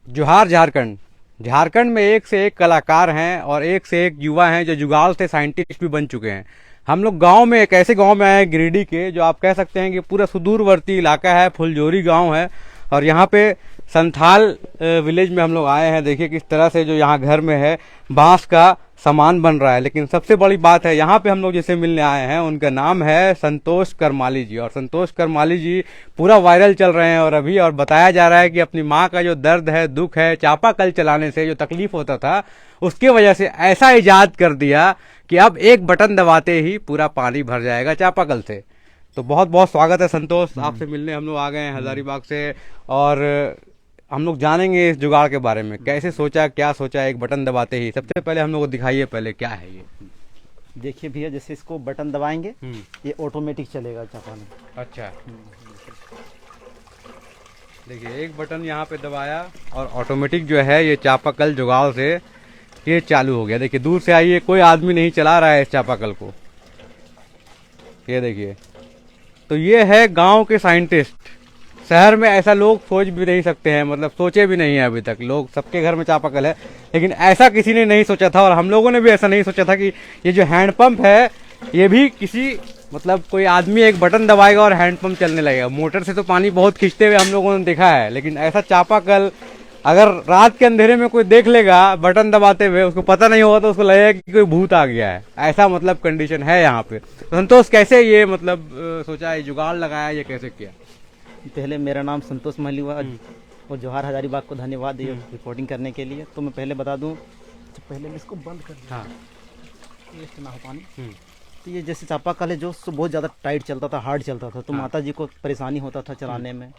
जोहार झारखंड। झारखंड में एक से एक कलाकार हैं और एक से एक युवा हैं जो जुगाड़ से साइंटिस्ट भी बन चुके हैं। हम लोग गांव में, एक ऐसे गांव में आए हैं गिरिडीह के, जो आप कह सकते हैं कि पूरा सुदूरवर्ती इलाका है, फुलजोरी गांव है। और यहाँ पे संथाल विलेज में हम लोग आए हैं। देखिए किस तरह से जो यहाँ घर में है बांस का सामान बन रहा है। लेकिन सबसे बड़ी बात है, यहाँ पे हम लोग जिसे मिलने आए हैं उनका नाम है संतोष करमाली जी। और संतोष करमाली जी पूरा वायरल चल रहे हैं और बताया जा रहा है कि अपनी माँ का जो दर्द है, दुख है, चापाकल चलाने से जो तकलीफ होता था उसकी वजह से ऐसा इजाद कर दिया कि अब एक बटन दबाते ही पूरा पानी भर जाएगा चापाकल से। तो बहुत बहुत स्वागत है संतोष, आपसे मिलने हम लोग आ गए हैं हजारीबाग से। और हम लोग जानेंगे इस जुगाड़ के बारे में, कैसे सोचा, क्या सोचा एक बटन दबाते ही। सबसे पहले हम लोग को दिखाइए पहले क्या है ये। देखिए भैया, जैसे इसको बटन दबाएंगे ये ऑटोमेटिक चलेगा चापाकल। अच्छा, देखिए एक बटन यहाँ पे दबाया और ऑटोमेटिक जो है ये चापाकल जुगाड़ से ये चालू हो गया। देखिए दूर से आइए, कोई आदमी नहीं चला रहा है इस चापाकल को, ये देखिए। तो ये है गांव के साइंटिस्ट। शहर में ऐसा लोग सोच भी नहीं सकते हैं, मतलब सोचे भी नहीं है अभी तक। लोग सबके घर में चापाकल है, लेकिन ऐसा किसी ने नहीं सोचा था। और हम लोगों ने भी ऐसा नहीं सोचा था कि ये जो हैंडपंप है ये भी किसी, मतलब कोई आदमी एक बटन दबाएगा और हैंडपंप चलने लगेगा। मोटर से तो पानी बहुत खींचते हुए हम लोगों ने देखा है, लेकिन ऐसा चापाकल अगर रात के अंधेरे में कोई देख लेगा बटन दबाते हुए, उसको पता नहीं होगा तो उसको लगेगा कि कोई भूत आ गया है। ऐसा मतलब कंडीशन है यहाँ पे। तो संतोष कैसे ये मतलब सोचा, ये जुगाड़ लगाया, ये कैसे किया? पहले मेरा नाम संतोष महली हुआ और जोहार हजारीबाग को धन्यवाद ये रिपोर्टिंग करने के लिए। तो मैं पहले बता दूं, तो पहले मैं इसको बंद कर दूं। हाँ, वेस्ट ना हो पानी। तो ये जैसे चापाकल है जो बहुत ज़्यादा टाइट चलता था, हार्ड चलता था, तो माता जी को परेशानी होता था चलाने में।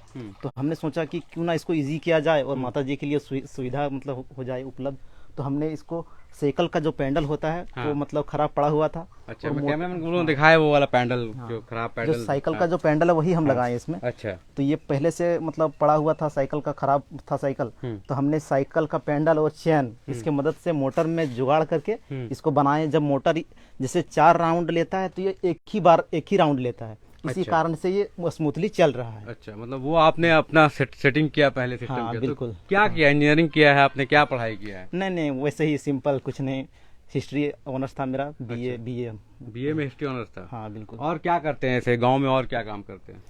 तो हमने सोचा कि क्यों ना इसको इजी किया जाए और माता जी के लिए सुविधा मतलब हो जाए उपलब्ध। तो हमने इसको साइकिल का जो पैडल होता है वो मतलब खराब पड़ा हुआ था। अच्छा, कैमरामैन को दिखाया वो वाला पैडल, जो खराब पैडल, जो साइकिल का जो पैडल है वही हम लगाए इसमें। अच्छा, तो ये पहले से मतलब पड़ा हुआ था, साइकिल का खराब था साइकिल। तो हमने साइकिल का पैडल और चैन इसके मदद से मोटर में जुगाड़ करके इसको बनाए। जब मोटर जैसे 4 राउंड लेता है तो ये एक ही राउंड लेता है, इसी कारण से ये स्मूथली चल रहा है। अच्छा, मतलब वो आपने अपना सेटिंग किया पहले सिस्टम हाँ, किया। बिल्कुल। तो क्या किया, इंजीनियरिंग किया है आपने, क्या पढ़ाई किया है? नहीं, वैसे ही सिंपल, कुछ नहीं। हिस्ट्री ऑनर्स था मेरा, बीए में हिस्ट्री ऑनर्स था। हाँ बिल्कुल। और क्या करते हैं ऐसे गांव में, और क्या काम करते हैं?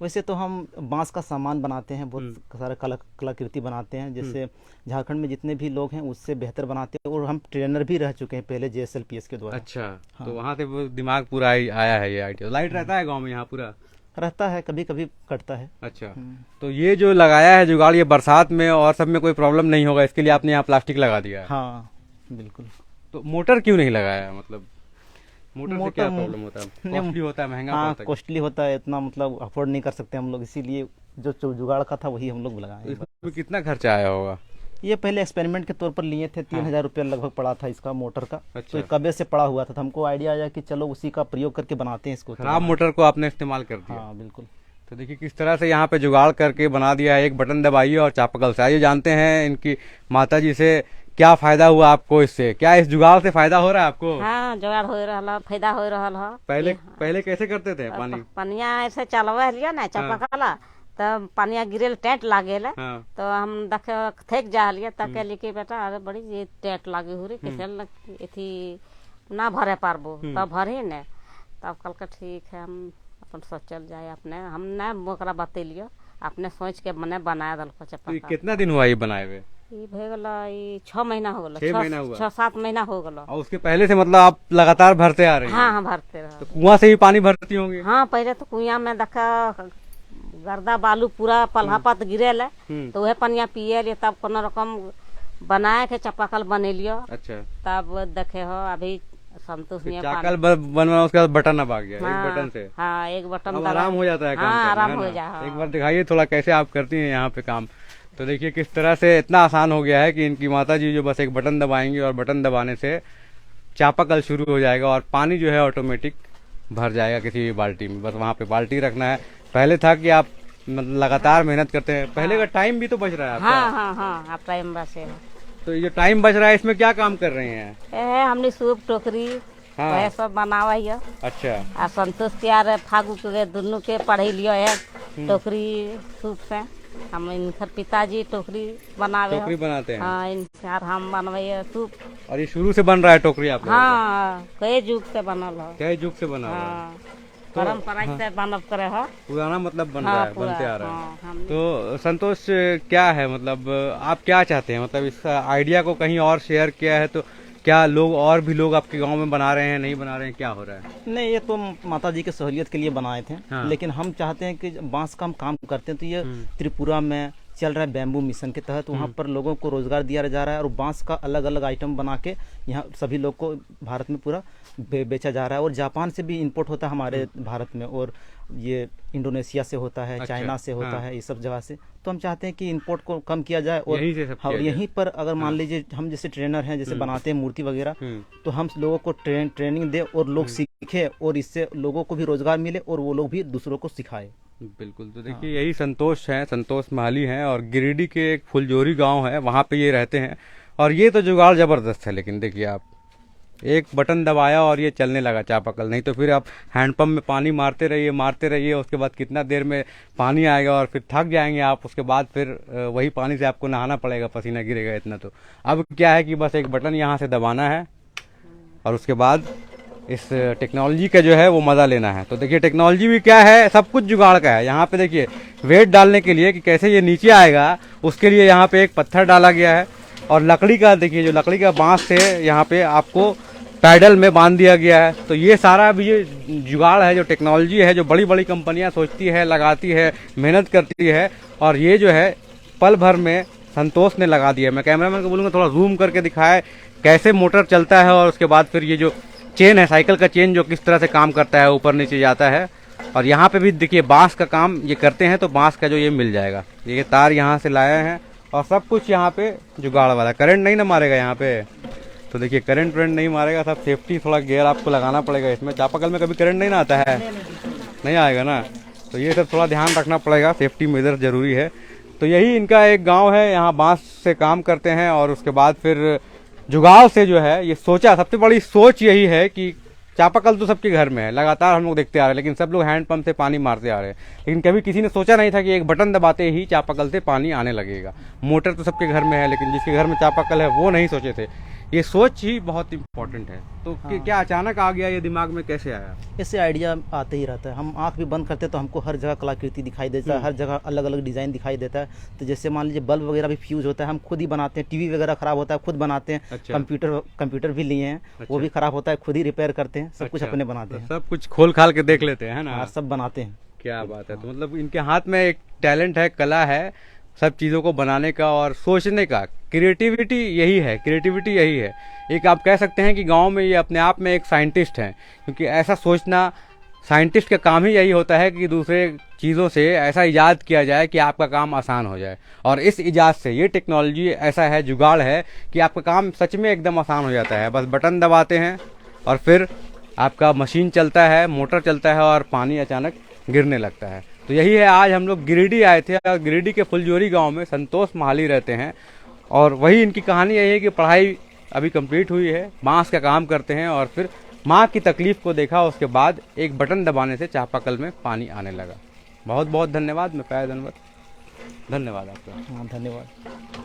वैसे तो हम बांस का सामान बनाते हैं, बहुत सारे कलाकृति बनाते हैं। जैसे झारखंड में जितने भी लोग हैं उससे बेहतर बनाते हैं। और हम ट्रेनर भी रह चुके हैं पहले JSLPS के द्वारा। अच्छा, हाँ। तो वहाँ से वो दिमाग पूरा आया है ये आइडिया। लाइट रहता है गांव में यहाँ पूरा? रहता है, कभी कभी कटता है। अच्छा, तो ये जो लगाया है जुगाड़, ये बरसात में और सब में कोई प्रॉब्लम नहीं होगा, इसके लिए आपने यहाँ प्लास्टिक लगा दिया है? हाँ बिल्कुल। तो मोटर क्यों नहीं लगाया, मतलब मोटर से क्या प्रॉब्लम होता है? कॉस्टली होता है, महंगा हाँ, पड़ता है? कॉस्टली होता है, इतना मतलब अफोर्ड नहीं कर सकते हम लोग, इसीलिए जो जुगाड़ का था वही हम लोग लगाए। इसमें कितना खर्चा आया होगा? ये पहले एक्सपेरिमेंट के तौर पर लिए थे, 3000 रुपया लगभग पड़ा था इसका मोटर का। अच्छा। तो ये कबे से पड़ा हुआ था, तो हमको आइडिया आया कि चलो उसी का प्रयोग करके बनाते हैं इसको। खराब मोटर को आपने इस्तेमाल कर दिया। हाँ बिल्कुल। तो देखिए किस तरह से यहाँ पे जुगाड़ करके बना दिया है। एक बटन दबाइए और चापाकल से। आइए जानते हैं इनकी माता जी से क्या फायदा हुआ आपको इससे। क्या इस जुगाड़ से फायदा हो रहा है आपको? हाँ, जुगाड़ हो रहा, फायदा हो रहा है। पहले कैसे करते थे पानी? पनिया ऐसे चलवा लिया ना चापाकला, तब पनिया गिरेल टेंट लागेल। हाँ। तो हम देखे थक जा लिया, तक लिखे बेटा अरे बड़ी ये टेंट लागे हो रही, कैसे थी ना भरे पारबो, तब भरे न। तब कल का ठीक है, हम अपन सोचल जाए अपने, हम न मोकरा बतेलियो, अपने सोच के मने बनाया दल को चापाकल। कितना दिन हुआ ये बनाए हुए? ये भे गला 6 महीना हो गला, 6 महीना हुआ, 6-7 महीना हो गला। और उसके पहले से मतलब आप लगातार भरते आ रहे हैं? हाँ, भरते रहे। तो कुआं से ही पानी भरती होंगी? हाँ, पहले तो कुआं में देखा गर्दा बालू पूरा पल्हापत गिरेल, तो वह पनिया पिए लिए, तब कोनो रकम बनाए के चापाकल बनेलियो। अच्छा, तब देखे हो अभी संतोष चापाकल बनवाना, उसके बाद बटन अब आ गया। हाँ, एक बटन से हाँ, एक बटन अब आराम हो जाता है काम हाँ, करना, आराम है हो ना? जाए। एक बार दिखाइए थोड़ा कैसे आप करती हैं यहाँ पे काम। तो देखिए किस तरह से इतना आसान हो गया है कि इनकी माता जी जो बस एक बटन दबाएंगी और बटन दबाने से चापाकल शुरू हो जाएगा और पानी जो है ऑटोमेटिक भर जाएगा किसी भी बाल्टी में। बस वहाँ पे बाल्टी रखना है। पहले था कि आप लगातार मेहनत करते हैं, पहले का टाइम भी तो बच रहा है आपका। हाँ, आप टाइम बसे। तो ये जो टाइम बच रहा है इसमें क्या काम कर रहे हैं? हमने सूप टोकरी वह सब बनावा है। अच्छा, आ संतोष के यार फागू के दोनों के पढ़े लियो है टोकरी सूप से। हम इनकर पिताजी टोकरी बनावे टोकरी बनाते हैं। हाँ इनकार हम बनवाइए सूप। और ये शुरू से बन रहा है टोकरी आप लोगों का? हाँ कई जुग से बनल हो। कई युग से बना हुआ है? हाँ परंपरा से बनब करे हो। पुराना मतलब बन रहा हाँ है, पूरा बनते आ रहा है। हाँ, हम तो संतोष क्या है, मतलब आप क्या चाहते हैं, मतलब इस आइडिया को कहीं और शेयर किया है तो क्या लोग और भी लोग आपके गांव में बना रहे हैं, नहीं बना रहे हैं, क्या हो रहा है? नहीं, ये तो माता जी की सहूलियत के लिए बनाए थे। हाँ। लेकिन हम चाहते हैं कि बांस का हम काम करते हैं तो ये त्रिपुरा में चल रहा है बैम्बू मिशन के तहत, वहाँ पर लोगों को रोजगार दिया जा रहा है और बांस का अलग अलग आइटम बना के यहाँ सभी लोग को भारत में पूरा बेचा जा रहा है। और जापान से भी इंपोर्ट होता है हमारे भारत में, और ये इंडोनेशिया से होता है, अच्छा, चाइना से होता हाँ। है, ये सब जगह से। तो हम चाहते हैं कि इंपोर्ट को कम किया जाए और यहीं से सब हाँ, किया जाए। यहीं पर अगर मान लीजिए हम जैसे ट्रेनर हैं, जैसे बनाते हैं मूर्ति वगैरह, हम्म। तो हम लोगों को ट्रेनिंग दे और लोग सीखे और इससे लोगों को भी रोजगार मिले और वो लोग भी दूसरों को सिखाए। बिल्कुल। तो देखिए यही संतोष है, संतोष माली हैं और गिरिडीह के एक फुलजोरी गांव है, वहाँ पे ये रहते हैं। और ये तो जुगाड़ जबरदस्त है, लेकिन देखिए आप एक बटन दबाया और ये चलने लगा चापाकल। नहीं तो फिर आप हैंडपंप में पानी मारते रहिए, उसके बाद कितना देर में पानी आएगा और फिर थक जाएंगे आप, उसके बाद फिर वही पानी से आपको नहाना पड़ेगा, पसीना गिरेगा इतना। तो अब क्या है कि बस एक बटन यहाँ से दबाना है और उसके बाद इस टेक्नोलॉजी का जो है वो मज़ा लेना है। तो देखिए टेक्नोलॉजी भी क्या है, सब कुछ जुगाड़ का है। यहाँ पे देखिए वेट डालने के लिए कि कैसे ये नीचे आएगा, उसके लिए यहाँ पे एक पत्थर डाला गया है और लकड़ी का, देखिए जो लकड़ी का बांस से यहाँ पे आपको पैडल में बांध दिया गया है। तो ये सारा भी ये जुगाड़ है, जो टेक्नोलॉजी है, जो बड़ी बड़ी कंपनियां सोचती है, लगाती है, मेहनत करती है, और ये जो है पल भर में संतोष ने लगा दिया। मैं कैमरामैन को बोलूँगा थोड़ा जूम करके दिखाए कैसे मोटर चलता है और उसके बाद फिर ये जो चेन है, साइकिल का चेन जो किस तरह से काम करता है, ऊपर नीचे जाता है। और यहाँ पे भी देखिए बांस का काम ये करते हैं, तो बांस का जो ये मिल जाएगा। ये तार यहाँ से लाए हैं और सब कुछ यहाँ पे जुगाड़ वाला। करंट नहीं ना मारेगा यहाँ पे, तो देखिए करंट नहीं मारेगा, सब सेफ्टी थोड़ा गियर आपको लगाना पड़ेगा इसमें। चापाकल में कभी करंट नहीं ना आता है, नहीं आएगा ना, तो ये सब थोड़ा ध्यान रखना पड़ेगा, सेफ्टी मेजर जरूरी है। तो यही इनका एक गांव है, यहाँ बांस से काम करते हैं और उसके बाद फिर जुगाड़ से जो है ये सोचा, सबसे बड़ी सोच यही है कि चापाकल तो सबके घर में है, लगातार हम लोग देखते आ रहे हैं, लेकिन सब लोग हैंडपंप से पानी मारते आ रहे हैं। लेकिन कभी किसी ने सोचा नहीं था कि एक बटन दबाते ही चापाकल से पानी आने लगेगा। मोटर तो सबके घर में है, लेकिन जिसके घर में चापाकल है वो नहीं सोचे थे। ये सोच ही बहुत इंपॉर्टेंट है। तो क्या अचानक आ गया ये दिमाग में, कैसे आया? ऐसे आइडिया आते ही रहता है। हम आंख भी बंद करते हैं तो हमको हर जगह कलाकृति दिखाई देता है, हर जगह अलग अलग डिज़ाइन दिखाई देता है। तो जैसे मान लीजिए बल्ब वगैरह भी फ्यूज होता है, हम खुद ही बनाते हैं। टीवी वगैरह खराब होता है, खुद बनाते हैं। अच्छा। कंप्यूटर भी लिए हैं, वो भी खराब होता है, खुद ही रिपेयर करते हैं। सब कुछ अपने बनाते हैं, सब कुछ खोल खाल के देख लेते हैं ना, सब बनाते हैं। क्या बात है। तो मतलब इनके हाथ में एक टैलेंट है, कला है, सब चीज़ों को बनाने का और सोचने का। क्रिएटिविटी यही है, क्रिएटिविटी यही है। एक आप कह सकते हैं कि गांव में ये अपने आप में एक साइंटिस्ट हैं, क्योंकि ऐसा सोचना, साइंटिस्ट का काम ही यही होता है कि दूसरे चीज़ों से ऐसा इजाद किया जाए कि आपका काम आसान हो जाए। और इस इजाद से ये टेक्नोलॉजी ऐसा है, जुगाड़ है कि आपका काम सच में एकदम आसान हो जाता है। बस बटन दबाते हैं और फिर आपका मशीन चलता है, मोटर चलता है और पानी अचानक गिरने लगता है। तो यही है, आज हम लोग गिरिडीह आए थे और गिरिडीह के फुलजोरी गांव में संतोष माली रहते हैं और वही इनकी कहानी यही है कि पढ़ाई अभी कंप्लीट हुई है, बांस का काम करते हैं और फिर माँ की तकलीफ को देखा, उसके बाद एक बटन दबाने से चापाकल में पानी आने लगा। बहुत बहुत धन्यवाद। मैं फैज अनवर, धन्यवाद आपका। हाँ, धन्यवाद।